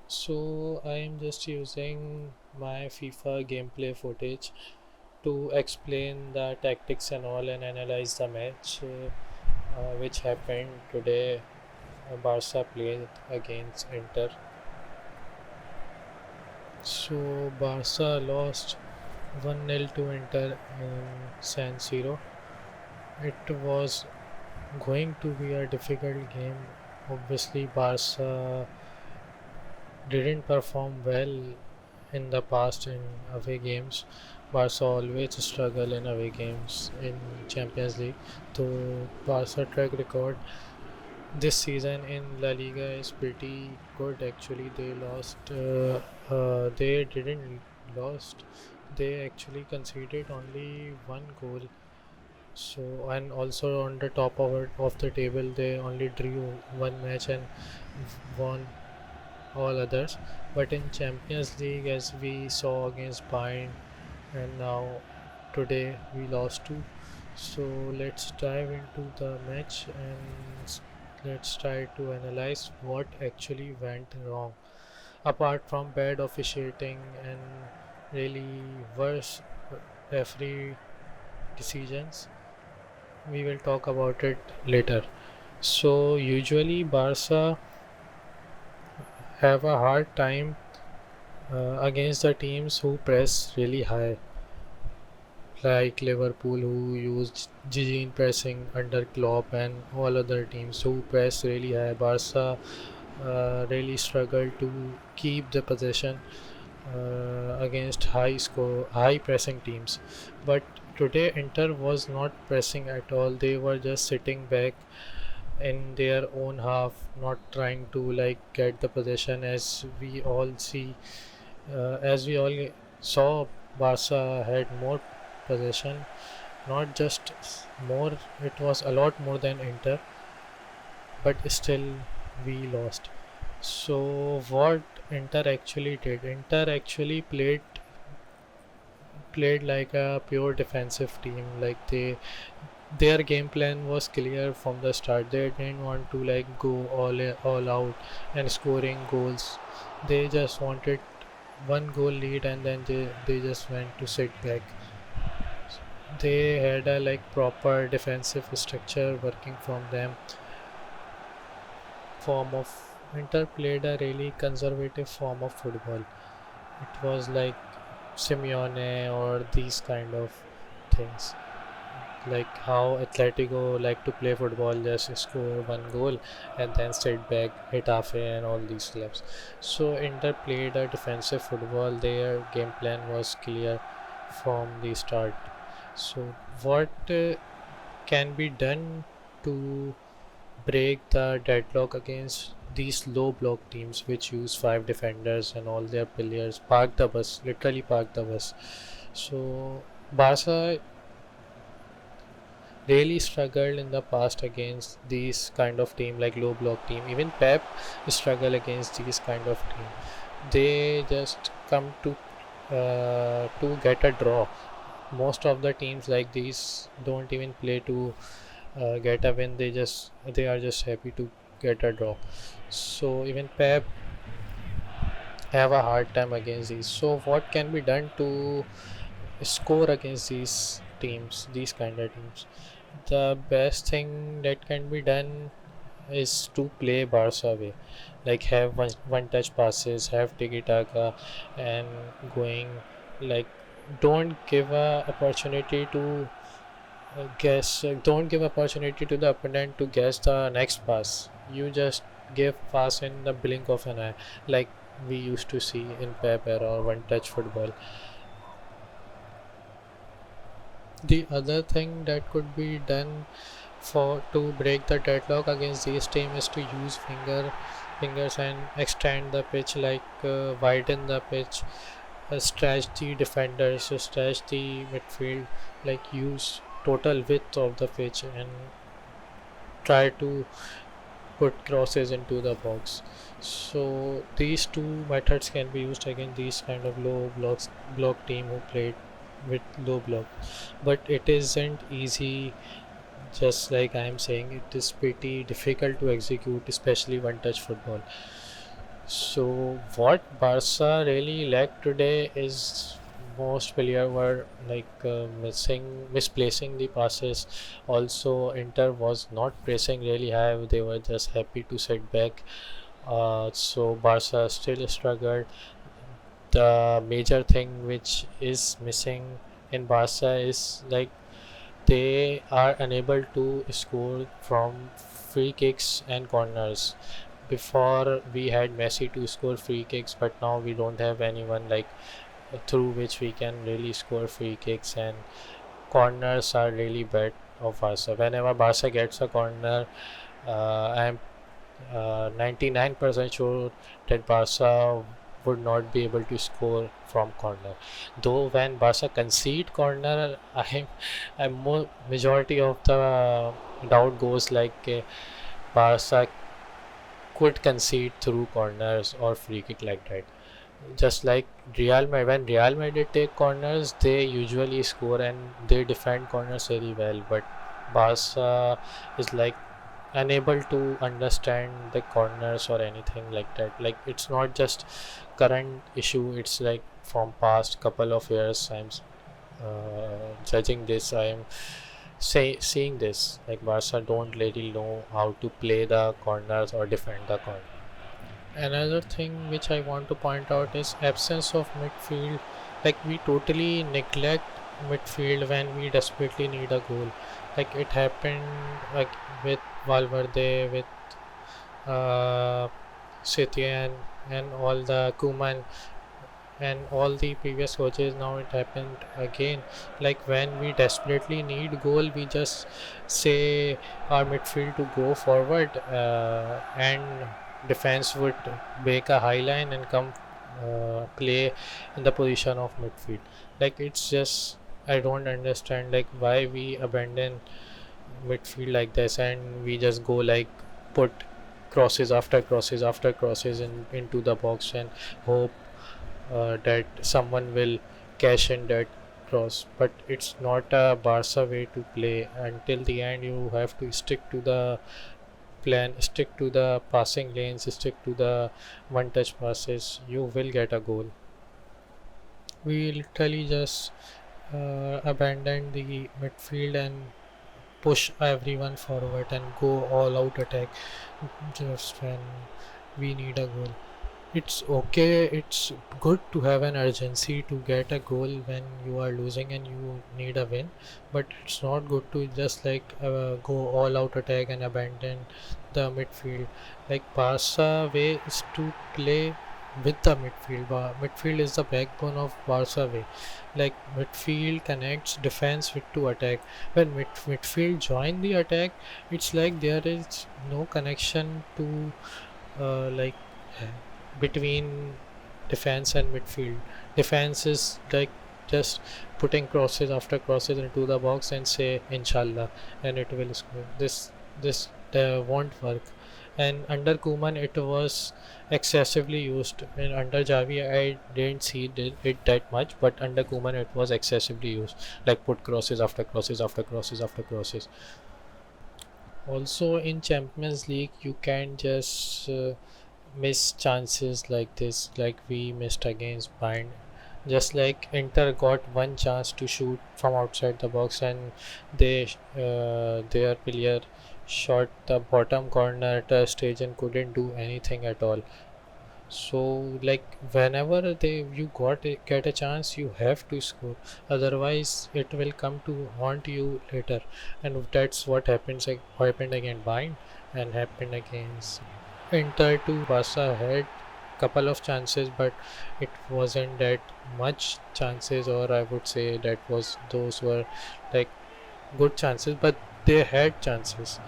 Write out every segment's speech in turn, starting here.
So I am just using my FIFA gameplay footage to explain the tactics and all and analyze the match which happened today. Barca played against Inter. So Barca lost 1-0 to Inter in San Siro. It was going to be a difficult game. Obviously, Barca didn't perform well in the past in away games. Barca always struggle in away games in Champions League. Though Barca track record this season in La Liga is pretty good. Actually, they lost. They didn't lost. They actually conceded only one goal. So and also on the top of the table, they only drew one match and won all others. But in Champions League, as we saw against Bayern, and now today we lost two. So let's dive into the match and let's try to analyze what actually went wrong. Apart from bad officiating and really worse referee decisions, we will talk about it later. So usually Barca have a hard time against the teams who press really high, like Liverpool, who used Gigine pressing under Klopp, and all other teams who press really high. Barca really struggled to keep the possession against high pressing teams. But today, Inter was not pressing at all. They were just sitting back in their own half, not trying to like get the possession. As we all saw, Barca had more possession, not just more, it was a lot more than Inter, but still we lost. So what Inter actually did? Inter actually played like a pure defensive team. Like their game plan was clear from the start. They didn't want to like go all out and scoring goals. They just wanted one goal lead and then they just went to sit back. They had a like proper defensive structure working from them. Form of Inter played a really conservative form of football. It was like Simeone or these kind of things. Like how Atletico like to play football, just score one goal and then sit back, Getafe and all these clubs. So Inter played a defensive football. Their game plan was clear from the start. So what can be done to break the deadlock against these low block teams which use five defenders and all their players park the bus, literally park the bus. So Barca really struggled in the past against these kind of team like low block team. Even Pep struggle against these kind of team. They just come to get a draw. Most of the teams like these don't even play to get a win. They are just happy to get a draw. So even Pep have a hard time against these. So what can be done to score against these teams, these kind of teams? The best thing that can be done is to play Barca way, like have one touch passes, have tiki taka, and going like don't give a opportunity to don't give opportunity to the opponent to guess the next pass. You just give pass in the blink of an eye, like we used to see in Pep era or one touch football. The other thing that could be done for to break the deadlock against these team is to use fingers and extend the pitch, like widen the pitch, stretch the defenders, stretch the midfield, like use total width of the pitch and try to put crosses into the box. So these two methods can be used against these kind of low block team who played with low block, but it isn't easy. Just like I am saying, it is pretty difficult to execute, especially one touch football. So what Barca really lacked today is most player were like misplacing the passes. Also, Inter was not pressing really high; they were just happy to sit back. So Barca still struggled. The major thing which is missing in Barca is like they are unable to score from free kicks and corners. Before we had Messi to score free kicks, but now we don't have anyone like through which we can really score free kicks, and corners are really bad of Barca. Whenever Barca gets a corner, I'm 99% sure that Barca would not be able to score from corner. Though when Barca concede corner, I'm more majority of the doubt goes like Barca could concede through corners or free kick like that. Just like when Real Madrid take corners, they usually score and they defend corners very well. But Barca is like unable to understand the corners or anything like that. Like it's not just current issue, it's like from past couple of years I'm judging this. I'm seeing this like Barca don't really know how to play the corners or defend the corner. Another thing which I want to point out is absence of midfield. Like we totally neglect midfield when we desperately need a goal. Like it happened like with Valverde, with uh, Setien, and all the Kuman and all the previous coaches. Now it happened again. Like when we desperately need goal, we just say our midfield to go forward, and defense would break a high line and come play in the position of midfield. Like it's just I don't understand like why we abandon midfield like this and we just go like put crosses after crosses after crosses into the box and hope that someone will cash in that cross. But it's not a Barca way to play. Until the end, you have to stick to the plan, stick to the passing lanes, stick to the one touch passes. You will get a goal. We literally just abandon the midfield and push everyone forward and go all out attack just when we need a goal. It's okay, it's good to have an urgency to get a goal when you are losing and you need a win, but it's not good to just like go all out attack and abandon the midfield. Like Barca way is to play with the midfield. Midfield is the backbone of Barca way. Like midfield connects defense with to attack. When midfield join the attack, it's like there is no connection to like between defense and midfield. Defense is like just putting crosses after crosses into the box and say inshallah and it will score. This won't work. And under Kuman it was excessively used. And under Javi I didn't see it that much, but under Kuman it was excessively used. Like put crosses after crosses after crosses after crosses. Also in Champions League you can just miss chances like this, like we missed against Bayern. Just like Inter got one chance to shoot from outside the box, and they their player shot the bottom corner at a stage and couldn't do anything at all. So like whenever you get a chance, you have to score. Otherwise, it will come to haunt you later, and that's what happens. Like happened against Bayern and happened against Inter too. Barca had couple of chances, but it wasn't that much chances, or I would say that was those were like good chances, but they had chances,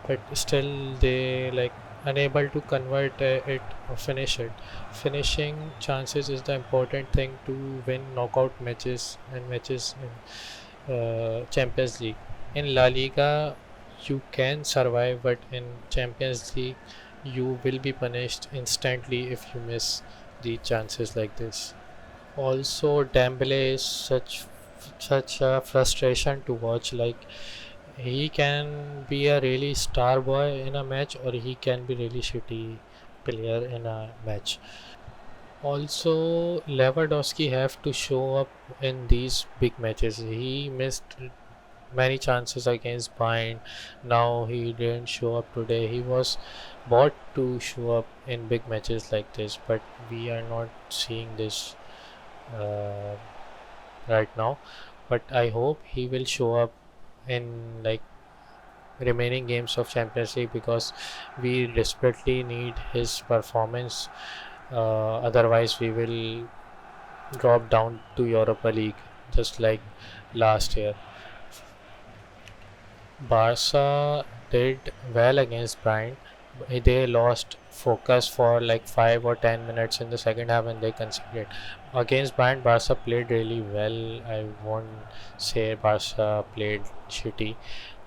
but still they like unable to convert it or finish it. Finishing chances is the important thing to win knockout matches and matches in Champions League. In La Liga, you can survive, but in Champions League, you will be punished instantly if you miss the chances like this. Also, Dembele is such a frustration to watch. Like he can be a really star boy in a match, or he can be really shitty player in a match. Also, Lewandowski have to show up in these big matches. He missed many chances against Bayern. Now he didn't show up today. He was bought to show up in big matches like this, but we are not seeing this uh, right now. But I hope he will show up in like remaining games of Champions League because we desperately need his performance. Otherwise, we will drop down to Europa League just like last year. Barca did well against Bayern. They lost focus for like 5 or 10 minutes in the second half and they conceded. Against Bayern, Barca played really well. I won't say Barca played shitty.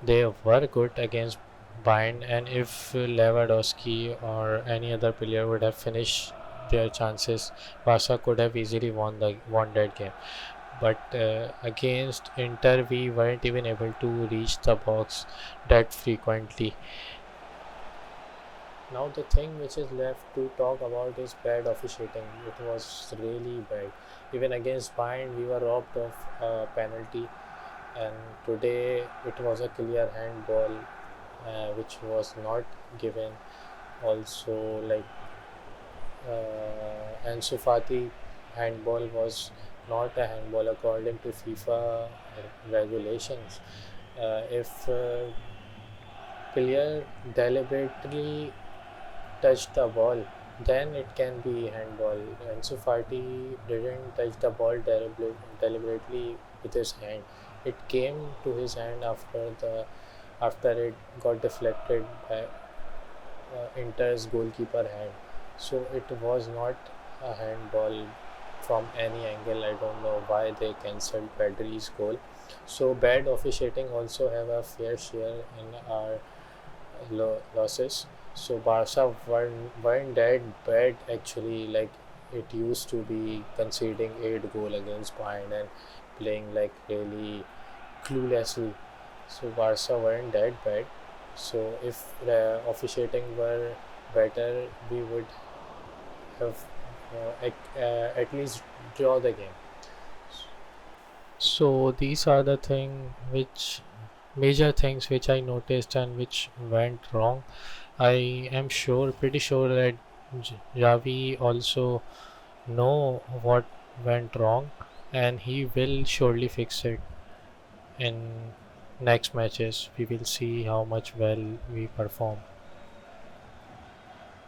They were good against Bayern, and if Lewandowski or any other player would have finished their chances, Barca could have easily won that game. But against Inter, we weren't even able to reach the box that frequently. Now the thing which is left to talk about is bad officiating. It was really bad. Even against Bayern, we were robbed of a penalty, and today it was a clear handball, which was not given. Also, like Ansu Fati handball was not a handball according to FIFA regulations. If player deliberately touch the ball, then it can be handball. Ansu Fati didn't touch the ball deliberately with his hand. It came to his hand after it got deflected by Inter's goalkeeper hand. So it was not a handball from any angle. I don't know why they cancelled Pedri's goal. So bad officiating also have a fair share in our losses. So Barca weren't that bad actually. Like it used to be conceding 8 goal against Bayern and playing like really cluelessly. So Barca weren't that bad. So if the officiating were better, we would have at least draw the game. So these are the which major things which I noticed and which went wrong. I am pretty sure that Javi also know what went wrong, and he will surely fix it in next matches. We will see how much well we perform.